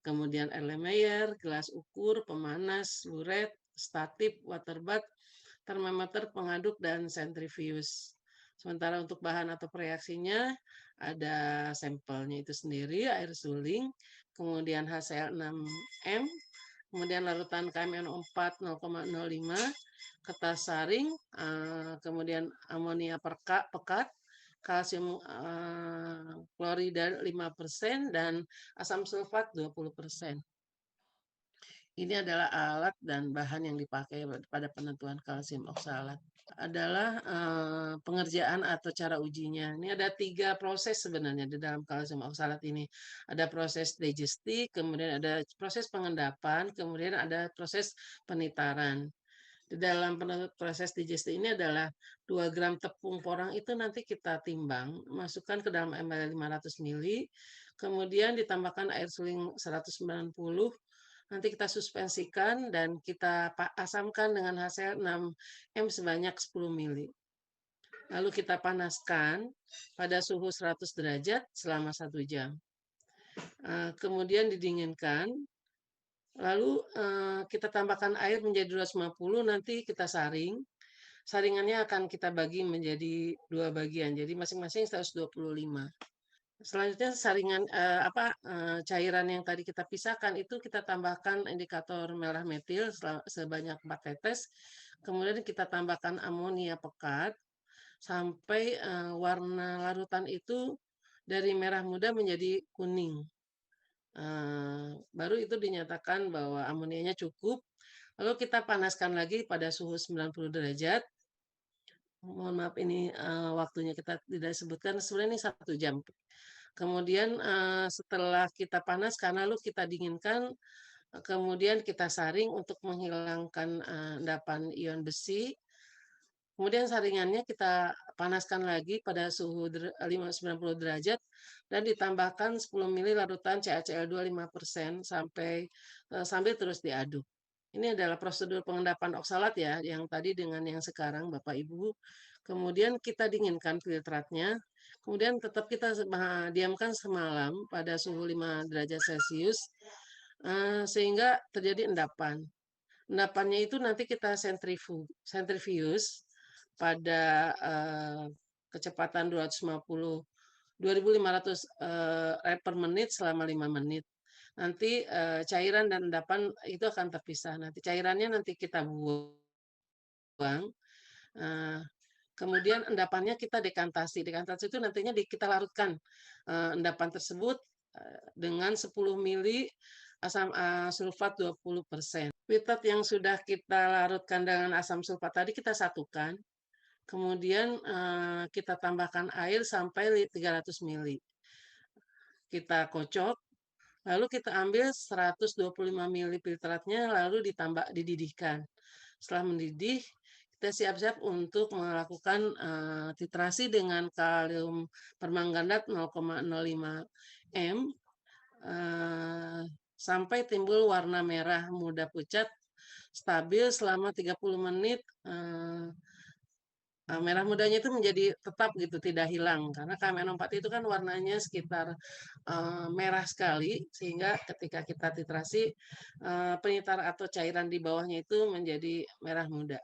kemudian Erlenmeyer, gelas ukur, pemanas, luret, statif, waterbath, termometer pengaduk, dan sentrifuge. Sementara untuk bahan atau reaksinya ada sampelnya itu sendiri, air suling, kemudian HCl6M, kemudian larutan KMNO4 0,05, kertas saring, kemudian amonia pekat, kalsium klorida 5%, dan asam sulfat 20%. Ini adalah alat dan bahan yang dipakai pada penentuan kalsium oksalat. Adalah pengerjaan atau cara ujinya. Ini ada 3 proses sebenarnya di dalam kalsium oksalat ini. Ada proses digestik, kemudian ada proses pengendapan, kemudian ada proses penitaran. Di dalam proses digestif ini adalah 2 gram tepung porang itu nanti kita timbang, masukkan ke dalam embal 500 ml, kemudian ditambahkan air suling 190, nanti kita suspensikan dan kita asamkan dengan HCl6M sebanyak 10 ml. Lalu kita panaskan pada suhu 100 derajat selama 1 jam. Kemudian didinginkan, lalu kita tambahkan air menjadi 250, nanti kita saring. Saringannya akan kita bagi menjadi 2 bagian, jadi masing-masing 125. Selanjutnya saringan cairan yang tadi kita pisahkan itu kita tambahkan indikator merah metil sebanyak 4 tetes. Kemudian kita tambahkan amonia pekat sampai warna larutan itu dari merah muda menjadi kuning. Baru itu dinyatakan bahwa amonianya cukup. Lalu kita panaskan lagi pada suhu 90 derajat. Mohon maaf ini waktunya kita tidak sebutkan, sebenarnya ini 1 jam. Kemudian setelah kita panaskan, lalu kita dinginkan, kemudian kita saring untuk menghilangkan endapan ion besi. Kemudian saringannya kita panaskan lagi pada suhu 90 derajat dan ditambahkan 10 ml larutan CaCl2 5% sambil terus diaduk. Ini adalah prosedur pengendapan oksalat ya, yang tadi dengan yang sekarang Bapak Ibu. Kemudian kita dinginkan filtratnya. Kemudian tetap kita diamkan semalam pada suhu 5 derajat Celcius sehingga terjadi endapan. Endapannya itu nanti kita sentrifuge pada kecepatan 2.500 rep per menit selama 5 menit. Nanti cairan dan endapan itu akan terpisah. Nanti cairannya nanti kita buang. Kemudian endapannya kita dekantasi. Dekantasi itu nantinya kita larutkan endapan tersebut dengan 10 ml asam sulfat 20%. Filtrat yang sudah kita larutkan dengan asam sulfat tadi kita satukan. Kemudian kita tambahkan air sampai 300 ml. Kita kocok, lalu kita ambil 125 ml filtratnya lalu dididihkan. Setelah mendidih, kita siap-siap untuk melakukan titrasi dengan kalium permanganat 0,05 M sampai timbul warna merah muda pucat stabil selama 30 menit. Merah mudanya itu menjadi tetap gitu, tidak hilang karena KMNO4 itu kan warnanya sekitar merah sekali sehingga ketika kita titrasi penyitar atau cairan di bawahnya itu menjadi merah muda.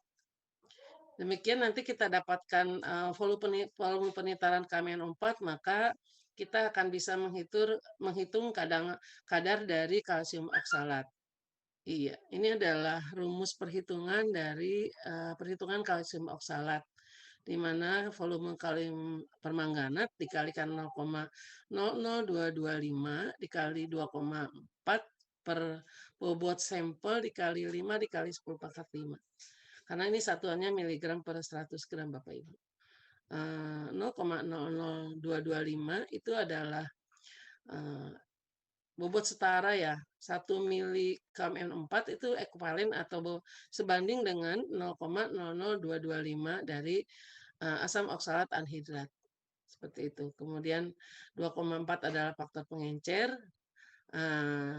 Demikian nanti kita dapatkan volume penitaran KMNO4, maka kita akan bisa menghitung kadar dari kalsium oksalat. Iya, ini adalah rumus perhitungan dari perhitungan kalsium oksalat, di mana volume kalium permanganat dikalikan 0,00225 dikali 2,4 per bobot sampel dikali 5 dikali 10 pangkat 5. Karena ini satuannya miligram per 100 gram Bapak Ibu. 0,00225 itu adalah bobot setara ya, 1 mili KM4 itu ekuivalen atau sebanding dengan 0,00225 dari asam oksalat anhidrat. Seperti itu. Kemudian 2,4 adalah faktor pengencer,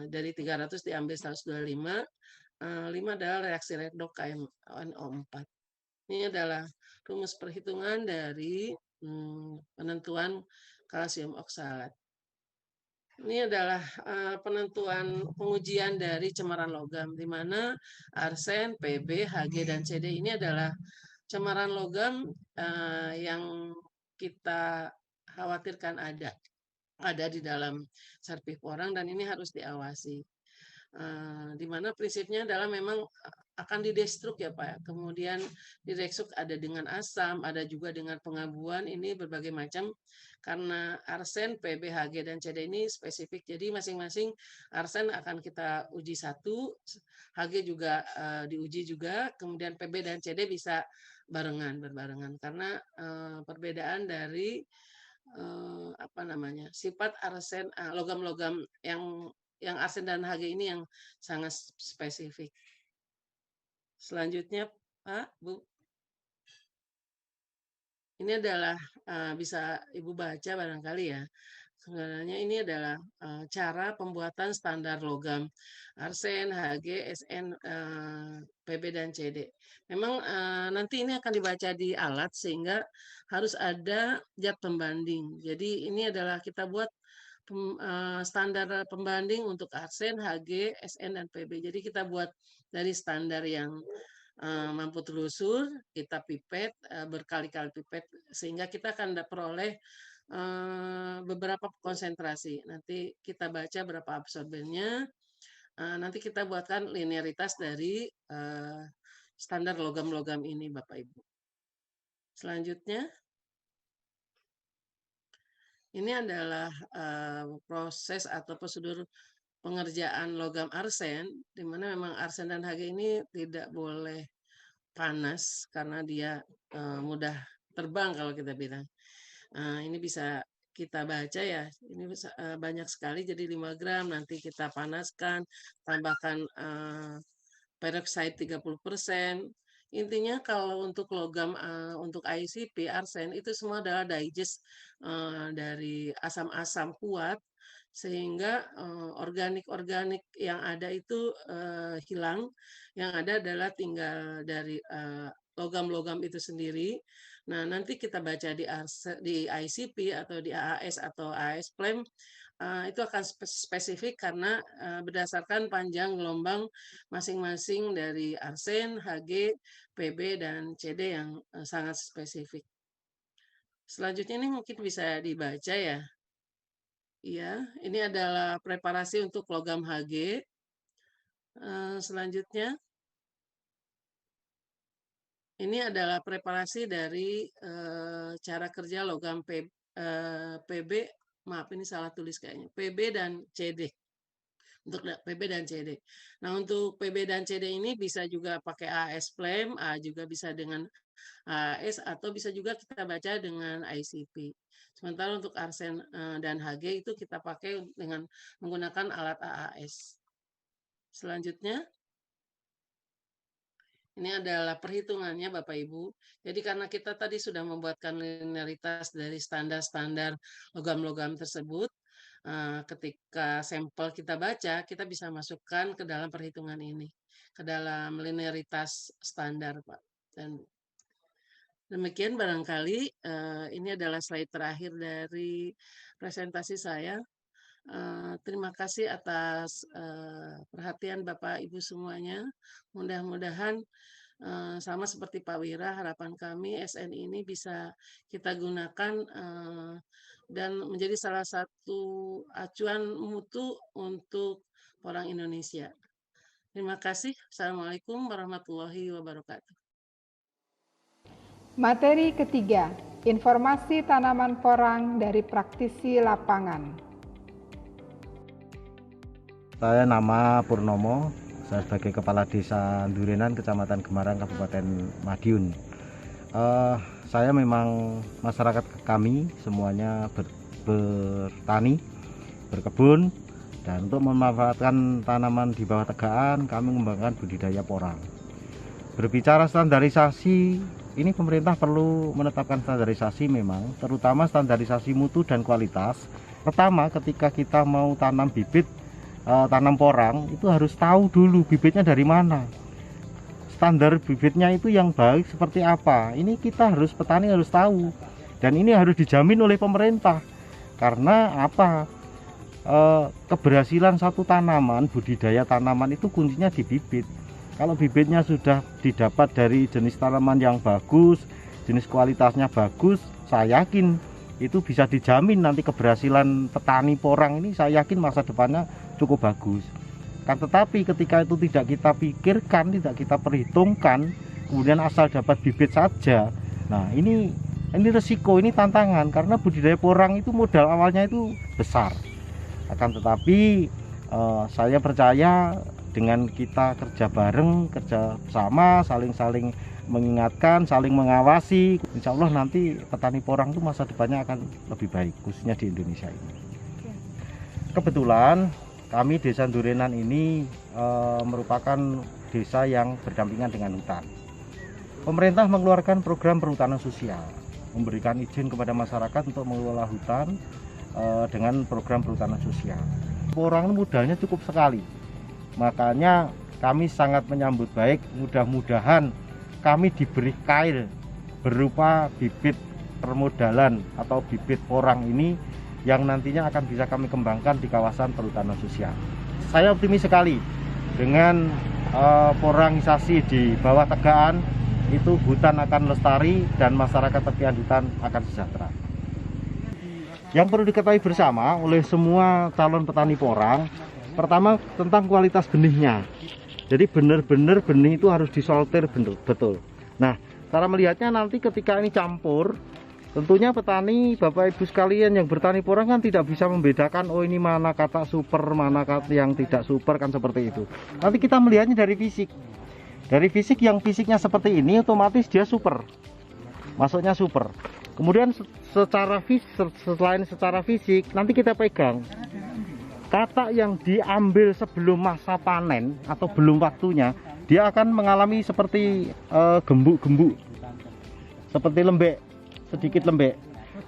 dari 300 diambil 125, 5 adalah reaksi redoks KMNO4. Ini adalah rumus perhitungan dari penentuan kalsium oksalat. Ini adalah penentuan pengujian dari cemaran logam, di mana arsen, Pb, Hg, dan Cd ini adalah cemaran logam yang kita khawatirkan ada di dalam serpih porang, dan ini harus diawasi. Di mana prinsipnya adalah memang akan didestruk ya Pak. Kemudian didestruk ada dengan asam, ada juga dengan pengabuan, ini berbagai macam. Karena arsen, Pb, Hg, dan Cd ini spesifik, jadi masing-masing arsen akan kita uji satu, Hg juga diuji juga, kemudian Pb dan Cd bisa berbarengan, karena perbedaan dari sifat arsen, logam-logam yang arsen dan Hg ini yang sangat spesifik. Selanjutnya Pak, Bu. Ini adalah bisa Ibu baca barangkali ya. Sebenarnya ini adalah cara pembuatan standar logam arsen, Hg, Sn, Pb, dan Cd. Memang nanti ini akan dibaca di alat sehingga harus ada zat pembanding. Jadi ini adalah kita buat standar pembanding untuk arsen, Hg, Sn, dan Pb. Jadi kita buat dari standar yang mampu telusur, kita pipet, berkali-kali pipet, sehingga kita akan peroleh beberapa konsentrasi. Nanti kita baca berapa absorbennya, nanti kita buatkan linearitas dari standar logam-logam ini Bapak Ibu. Selanjutnya, ini adalah proses atau prosedur pengerjaan logam arsen, di mana memang arsen dan Hg ini tidak boleh panas karena dia mudah terbang kalau kita bilang. Ini bisa kita baca ya, ini bisa, banyak sekali jadi 5 gram, nanti kita panaskan, tambahkan peroxide 30%. Intinya kalau untuk logam, untuk ICP, arsen, itu semua adalah digest dari asam-asam kuat, sehingga organik-organik yang ada itu hilang, yang ada adalah tinggal dari logam-logam itu sendiri. Nah, nanti kita baca di ICP atau di AAS atau AS Flame, itu akan spesifik karena berdasarkan panjang gelombang masing-masing dari arsen, Hg, Pb, dan Cd yang sangat spesifik. Selanjutnya ini mungkin bisa dibaca ya. Iya, ini adalah preparasi untuk logam Hg. Selanjutnya, ini adalah preparasi dari cara kerja logam Pb, maaf ini salah tulis kayaknya, Pb dan Cd. Untuk Pb dan Cd. Nah, untuk Pb dan Cd ini bisa juga pakai AS Flame, juga bisa dengan AS, atau bisa juga kita baca dengan ICP. Sementara untuk arsen dan Hg itu kita pakai dengan menggunakan alat AAS. Selanjutnya, ini adalah perhitungannya Bapak Ibu. Jadi karena kita tadi sudah membuatkan linearitas dari standar-standar logam-logam tersebut, ketika sampel kita baca, kita bisa masukkan ke dalam perhitungan ini, ke dalam linearitas standar Pak. Dan demikian barangkali ini adalah slide terakhir dari presentasi saya. Terima kasih atas perhatian Bapak Ibu semuanya. Mudah-mudahan sama seperti Pak Wira, harapan kami SN ini bisa kita gunakan dan menjadi salah satu acuan mutu untuk orang Indonesia. Terima kasih. Assalamualaikum warahmatullahi wabarakatuh. Materi ketiga, informasi tanaman porang dari praktisi lapangan. Saya nama Purnomo, saya sebagai Kepala Desa Durenan, Kecamatan Gemarang, Kabupaten Madiun. Saya memang masyarakat kami semuanya bertani, berkebun, Dan untuk memanfaatkan tanaman di bawah tegaan, kami mengembangkan budidaya porang. Berbicara standarisasi, ini pemerintah perlu menetapkan standarisasi memang, terutama standarisasi mutu dan kualitas. Pertama, ketika kita mau tanam bibit, tanam porang, itu harus tahu dulu bibitnya dari mana. Standar bibitnya itu yang baik seperti apa. Ini petani harus tahu. Dan ini harus dijamin oleh pemerintah. Karena apa? Keberhasilan satu tanaman, budidaya tanaman itu kuncinya di bibit. Kalau bibitnya sudah didapat dari jenis tanaman yang bagus, jenis kualitasnya bagus, saya yakin itu bisa dijamin nanti keberhasilan petani porang ini, saya yakin masa depannya cukup bagus. Kan tetapi ketika itu tidak kita pikirkan, tidak kita perhitungkan, kemudian asal dapat bibit saja, nah ini resiko, ini tantangan, karena budidaya porang itu modal awalnya itu besar. Akan tetapi saya percaya dengan kita kerja bareng, kerja sama, saling mengingatkan, saling mengawasi, insya Allah nanti petani porang itu masa depannya akan lebih baik, khususnya di Indonesia ini. Kebetulan kami Desa Durenan ini merupakan desa yang berdampingan dengan hutan. Pemerintah mengeluarkan program perhutanan sosial, memberikan izin kepada masyarakat untuk mengelola hutan dengan program perhutanan sosial. Porang modalnya cukup sekali, makanya kami sangat menyambut baik. Mudah-mudahan kami diberi kail berupa bibit permodalan atau bibit porang ini yang nantinya akan bisa kami kembangkan di kawasan perhutanan sosial. Saya optimis sekali dengan porangisasi di bawah tegaan, itu hutan akan lestari dan masyarakat tepian hutan akan sejahtera. Yang perlu diketahui bersama oleh semua calon petani porang, pertama tentang kualitas benihnya. Jadi benar-benar benih itu harus disortir betul. Nah, cara melihatnya nanti ketika ini campur, tentunya petani, Bapak Ibu sekalian yang bertani porang kan tidak bisa membedakan, oh ini mana kata super, mana kata yang tidak super, kan seperti itu. Nanti kita melihatnya dari fisik. Dari fisik, yang fisiknya seperti ini otomatis dia super, masuknya super. Kemudian selain secara fisik, nanti kita pegang kata yang diambil sebelum masa panen atau belum waktunya, dia akan mengalami seperti gembuk-gembuk, seperti lembek, sedikit lembek.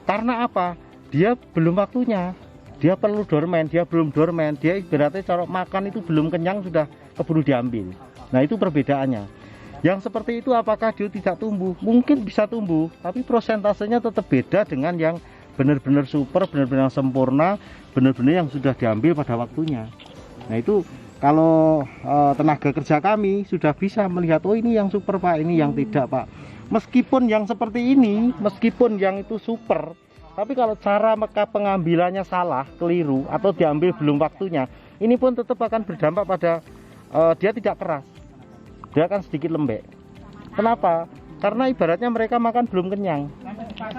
Karena apa? Dia belum waktunya, dia perlu dormen, dia belum dormen, dia ibaratnya cara makan itu belum kenyang sudah keburu diambil. Nah, itu perbedaannya. Yang seperti itu apakah dia tidak tumbuh? Mungkin bisa tumbuh, tapi prosentasenya tetap beda dengan yang benar-benar super, benar-benar sempurna, benar-benar yang sudah diambil pada waktunya. Nah, itu kalau tenaga kerja kami sudah bisa melihat, oh ini yang super Pak, ini yang tidak Pak. Meskipun yang seperti ini, meskipun yang itu super, tapi kalau cara pengambilannya salah, keliru, atau diambil belum waktunya, ini pun tetap akan berdampak pada dia tidak keras, dia akan sedikit lembek. Kenapa? Karena ibaratnya mereka makan belum kenyang.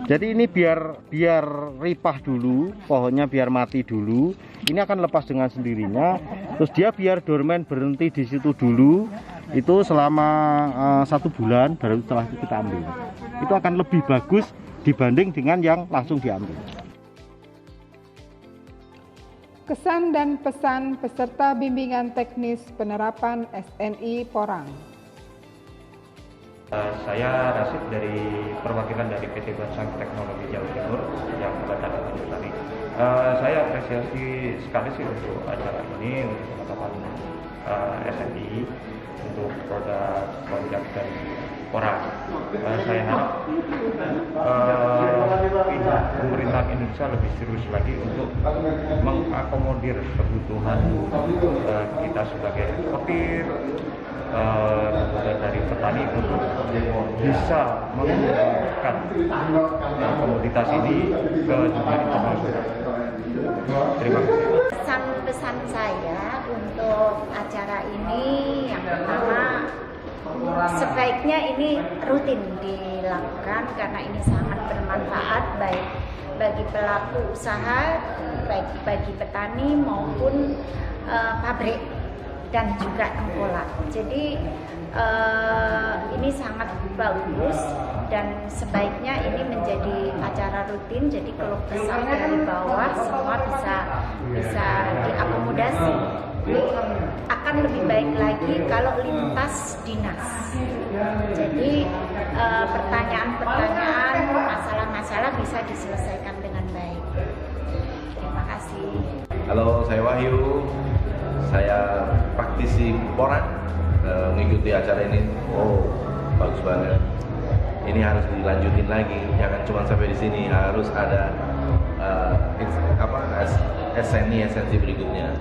Jadi ini biar ripah dulu, pohonnya biar mati dulu. Ini akan lepas dengan sendirinya. Terus dia biar dormen berhenti di situ dulu. Itu selama 1 bulan, baru setelah itu kita ambil. Itu akan lebih bagus dibanding dengan yang langsung diambil. Kesan dan pesan peserta bimbingan teknis penerapan SNI Porang. Saya Rasid dari perwakilan dari PT Bansang Teknologi Jawa Timur yang kebetulan tadi. Saya apresiasi sekali sih untuk acara ini, untuk penetapan SNI untuk produk konjak dan porang. Saya harap pihak pemerintah Indonesia lebih serius lagi untuk mengakomodir kebutuhan kita sebagai petir, dari petani untuk bisa mengembangkan komoditas ini ke dunia internasional. Terima kasih. Pesan saya untuk acara ini yang pertama, sebaiknya ini rutin dilakukan karena ini sangat bermanfaat baik bagi pelaku usaha, baik bagi petani maupun pabrik. dan juga tengkolak. Jadi ini sangat bagus dan sebaiknya ini menjadi acara rutin. Jadi keluh kesah dari bawah semua bisa diakomodasi. Akan lebih baik lagi kalau lintas dinas. Jadi pertanyaan-pertanyaan, masalah-masalah bisa diselesaikan dengan baik. Terima kasih. Halo, saya Wahyu. Saya praktisi Porang, mengikuti acara ini. Oh, bagus banget. Ini harus dilanjutin lagi. Jangan cuma sampai di sini. Harus ada esensi berikutnya.